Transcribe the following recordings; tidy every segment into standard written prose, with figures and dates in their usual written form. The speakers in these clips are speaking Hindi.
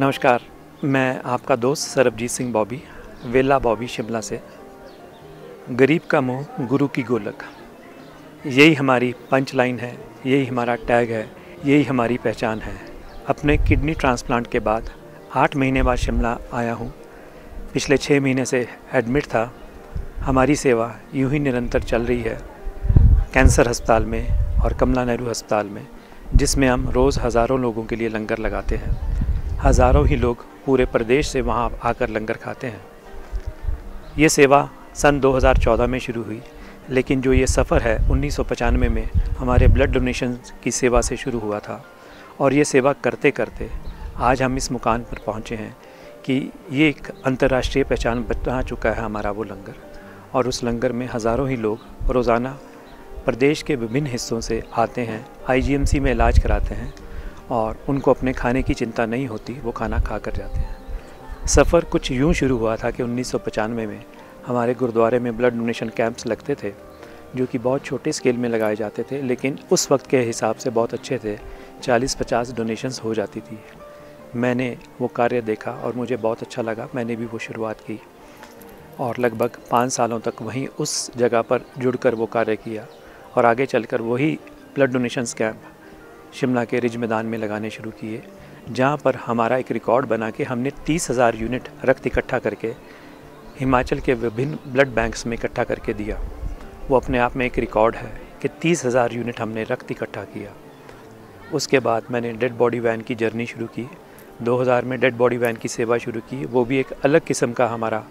नमस्कार, मैं आपका दोस्त सरबजीत सिंह बॉबी, वेला बॉबी शिमला से। गरीब का मुंह गुरु की गोलक, यही हमारी पंच लाइन है, यही हमारा टैग है, यही हमारी पहचान है। अपने किडनी ट्रांसप्लांट के बाद 8 महीने बाद शिमला आया हूँ। पिछले 6 महीने से एडमिट था। हमारी सेवा यूं ही निरंतर चल रही है कैंसर अस्पताल में और कमला नेहरू अस्पताल में, जिसमें हम रोज़ हज़ारों लोगों के लिए लंगर लगाते हैं। हज़ारों ही लोग पूरे प्रदेश से वहाँ आकर लंगर खाते हैं। ये सेवा सन 2014 में शुरू हुई, लेकिन जो ये सफ़र है 1995 में हमारे ब्लड डोनेशन की सेवा से शुरू हुआ था। और ये सेवा करते करते आज हम इस मुकाम पर पहुँचे हैं कि ये एक अंतर्राष्ट्रीय पहचान बना चुका है हमारा वो लंगर। और उस लंगर में हज़ारों ही लोग रोज़ाना प्रदेश के विभिन्न हिस्सों से आते हैं, आईजीएमसी में इलाज कराते हैं और उनको अपने खाने की चिंता नहीं होती, वो खाना खा कर जाते हैं। सफ़र कुछ यूँ शुरू हुआ था कि 1995 में हमारे गुरुद्वारे में ब्लड डोनेशन कैंप्स लगते थे, जो कि बहुत छोटे स्केल में लगाए जाते थे, लेकिन उस वक्त के हिसाब से बहुत अच्छे थे। 40-50 डोनेशंस हो जाती थी। मैंने वो कार्य देखा और मुझे बहुत अच्छा लगा। मैंने भी वो शुरुआत की और लगभग 5 सालों तक वहीं उस जगह पर जुड़कर वो कार्य किया और आगे चलकर वही ब्लड डोनेशंस कैंप शिमला के रिज मैदान में लगाने शुरू किए, जहाँ पर हमारा एक रिकॉर्ड बना के हमने 30,000 यूनिट रक्त इकट्ठा करके हिमाचल के विभिन्न ब्लड बैंक्स में इकट्ठा करके दिया। वो अपने आप में एक रिकॉर्ड है कि 30,000 यूनिट हमने रक्त इकट्ठा किया। उसके बाद मैंने डेड बॉडी वैन की जर्नी शुरू की। 2000 में डेड बॉडी वैन की सेवा शुरू की। वो भी एक अलग किस्म का हमारा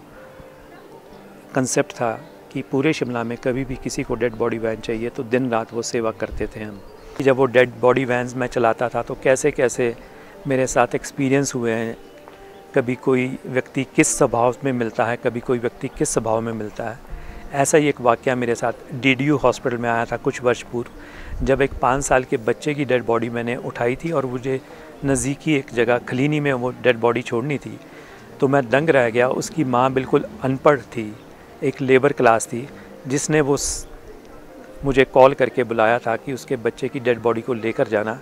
कंसेप्ट था कि पूरे शिमला में कभी भी किसी को डेड बॉडी वैन चाहिए तो दिन रात वो सेवा करते थे हम। जब वो डेड बॉडी वैन्स मैं चलाता था तो कैसे कैसे मेरे साथ एक्सपीरियंस हुए हैं। कभी कोई व्यक्ति किस स्वभाव में मिलता है, कभी कोई व्यक्ति किस स्वभाव में मिलता है। ऐसा ही एक वाक़या मेरे साथ डीडीयू हॉस्पिटल में आया था कुछ वर्ष पूर्व, जब एक 5 साल के बच्चे की डेड बॉडी मैंने उठाई थी और मुझे नज़दीकी एक जगह खलीनी में वो डेड बॉडी छोड़नी थी। तो मैं दंग रह गया। उसकी माँ बिल्कुल अनपढ़ थी, एक लेबर क्लास थी, जिसने वो मुझे कॉल करके बुलाया था कि उसके बच्चे की डेड बॉडी को लेकर जाना।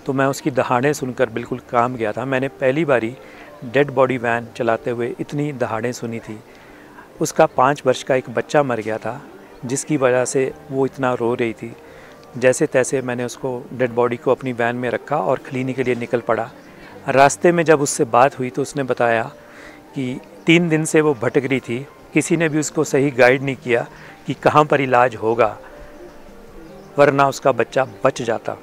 तो मैं उसकी दहाड़ें सुनकर बिल्कुल कांप गया था। मैंने पहली बारी डेड बॉडी वैन चलाते हुए इतनी दहाड़ें सुनी थी। उसका 5 वर्ष का एक बच्चा मर गया था, जिसकी वजह से वो इतना रो रही थी। जैसे तैसे मैंने उसको डेड बॉडी को अपनी वैन में रखा और खलीनी के लिए निकल पड़ा। रास्ते में जब उससे बात हुई तो उसने बताया कि 3 दिन से वो भटक रही थी। किसी ने भी उसको सही गाइड नहीं किया कि कहाँ पर इलाज होगा, वरना उसका बच्चा बच जाता।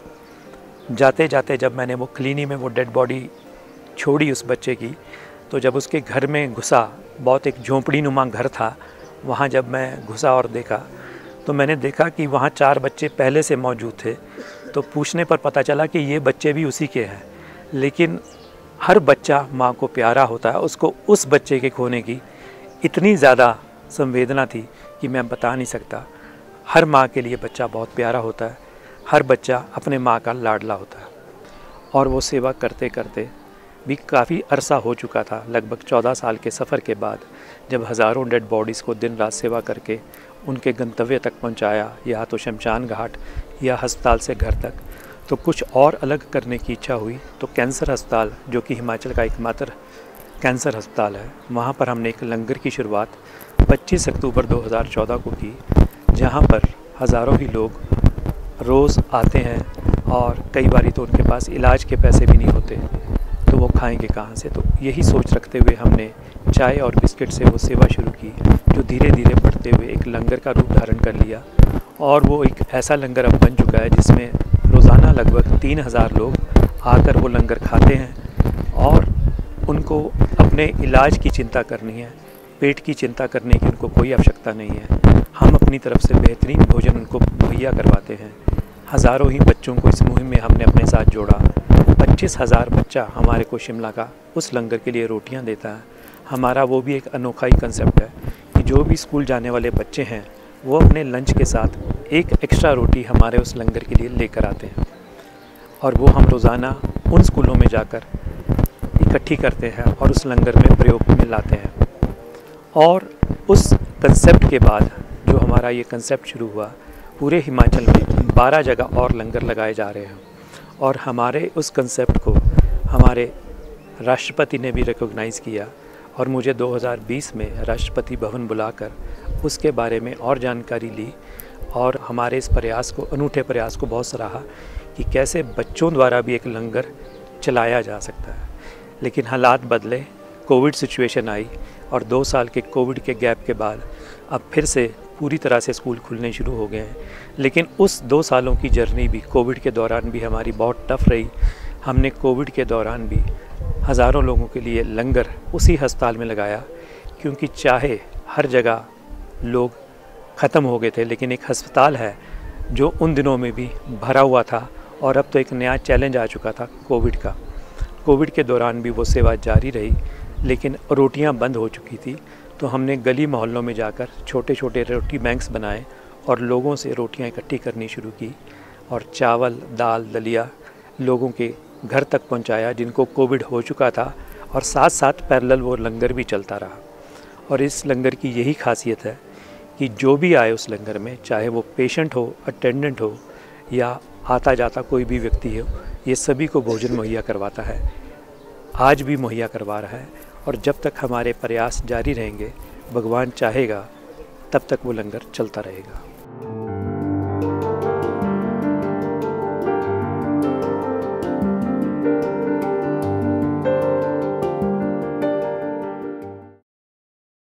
जाते जाते जब मैंने वो खलीनी में वो डेड बॉडी छोड़ी उस बच्चे की, तो जब उसके घर में घुसा, बहुत एक झोंपड़ी नुमा घर था, वहाँ जब मैं घुसा और देखा तो मैंने देखा कि वहाँ 4 बच्चे पहले से मौजूद थे। तो पूछने पर पता चला कि ये बच्चे भी उसी के हैं। लेकिन हर बच्चा माँ को प्यारा होता है। उसको उस बच्चे के खोने की इतनी ज़्यादा संवेदना थी कि मैं बता नहीं सकता। हर माँ के लिए बच्चा बहुत प्यारा होता है, हर बच्चा अपने माँ का लाडला होता है। और वो सेवा करते करते भी काफ़ी अरसा हो चुका था। लगभग 14 साल के सफ़र के बाद जब हज़ारों डेड बॉडीज़ को दिन रात सेवा करके उनके गंतव्य तक पहुँचाया, या तो शमशान घाट या अस्पताल से घर तक, तो कुछ और अलग करने की इच्छा हुई। तो कैंसर अस्पताल, जो कि हिमाचल का एकमात्र कैंसर अस्पताल है, वहाँ पर हमने एक लंगर की शुरुआत 25 अक्टूबर 2014 को की, जहाँ पर हज़ारों ही लोग रोज़ आते हैं और कई बारी तो उनके पास इलाज के पैसे भी नहीं होते, तो वो खाएंगे कहाँ से। तो यही सोच रखते हुए हमने चाय और बिस्किट से वो सेवा शुरू की, जो धीरे धीरे बढ़ते हुए एक लंगर का रूप धारण कर लिया। और वो एक ऐसा लंगर अब बन चुका है जिसमें रोज़ाना लगभग 3000 लोग आकर वो लंगर खाते हैं और उनको अपने इलाज की चिंता करनी है, पेट की चिंता करने की उनको कोई आवश्यकता नहीं है। हम अपनी तरफ से बेहतरीन भोजन उनको मुहैया करवाते हैं। हज़ारों ही बच्चों को इस मुहिम में हमने अपने साथ जोड़ा। 25,000 बच्चा हमारे को शिमला का उस लंगर के लिए रोटियां देता है। हमारा वो भी एक अनोखा ही कंसेप्ट है कि जो भी स्कूल जाने वाले बच्चे हैं वो अपने लंच के साथ एक एक्स्ट्रा रोटी हमारे उस लंगर के लिए लेकर आते हैं और वो हम रोज़ाना उन स्कूलों में जाकर इकट्ठी करते हैं और उस लंगर में प्रयोग में लाते हैं। और उस कंसेप्ट के बाद जो हमारा ये कंसेप्ट शुरू हुआ, पूरे हिमाचल में 12 जगह और लंगर लगाए जा रहे हैं और हमारे उस कंसेप्ट को हमारे राष्ट्रपति ने भी रिकॉग्नाइज़ किया और मुझे 2020 में राष्ट्रपति भवन बुलाकर उसके बारे में और जानकारी ली और हमारे इस प्रयास को, अनूठे प्रयास को बहुत सराहा कि कैसे बच्चों द्वारा भी एक लंगर चलाया जा सकता है। लेकिन हालात बदले, कोविड सिचुएशन आई और 2 साल के कोविड के गैप के बाद अब फिर से पूरी तरह से स्कूल खुलने शुरू हो गए हैं। लेकिन उस 2 सालों की जर्नी भी, कोविड के दौरान भी हमारी बहुत टफ रही। हमने कोविड के दौरान भी हज़ारों लोगों के लिए लंगर उसी अस्पताल में लगाया, क्योंकि चाहे हर जगह लोग ख़त्म हो गए थे, लेकिन एक अस्पताल है जो उन दिनों में भी भरा हुआ था। और अब तो एक नया चैलेंज आ चुका था कोविड का। कोविड के दौरान भी वो सेवा जारी रही, लेकिन रोटियां बंद हो चुकी थी। तो हमने गली मोहल्लों में जाकर छोटे छोटे रोटी बैंक्स बनाए और लोगों से रोटियां इकट्ठी करनी शुरू की और चावल, दाल, दलिया लोगों के घर तक पहुंचाया जिनको कोविड हो चुका था। और साथ साथ पैरेलल वो लंगर भी चलता रहा। और इस लंगर की यही खासियत है कि जो भी आए उस लंगर में, चाहे वो पेशेंट हो, अटेंडेंट हो या आता जाता कोई भी व्यक्ति हो, ये सभी को भोजन मुहैया करवाता है, आज भी मुहैया करवा रहा है। और जब तक हमारे प्रयास जारी रहेंगे, भगवान चाहेगा, तब तक वो लंगर चलता रहेगा।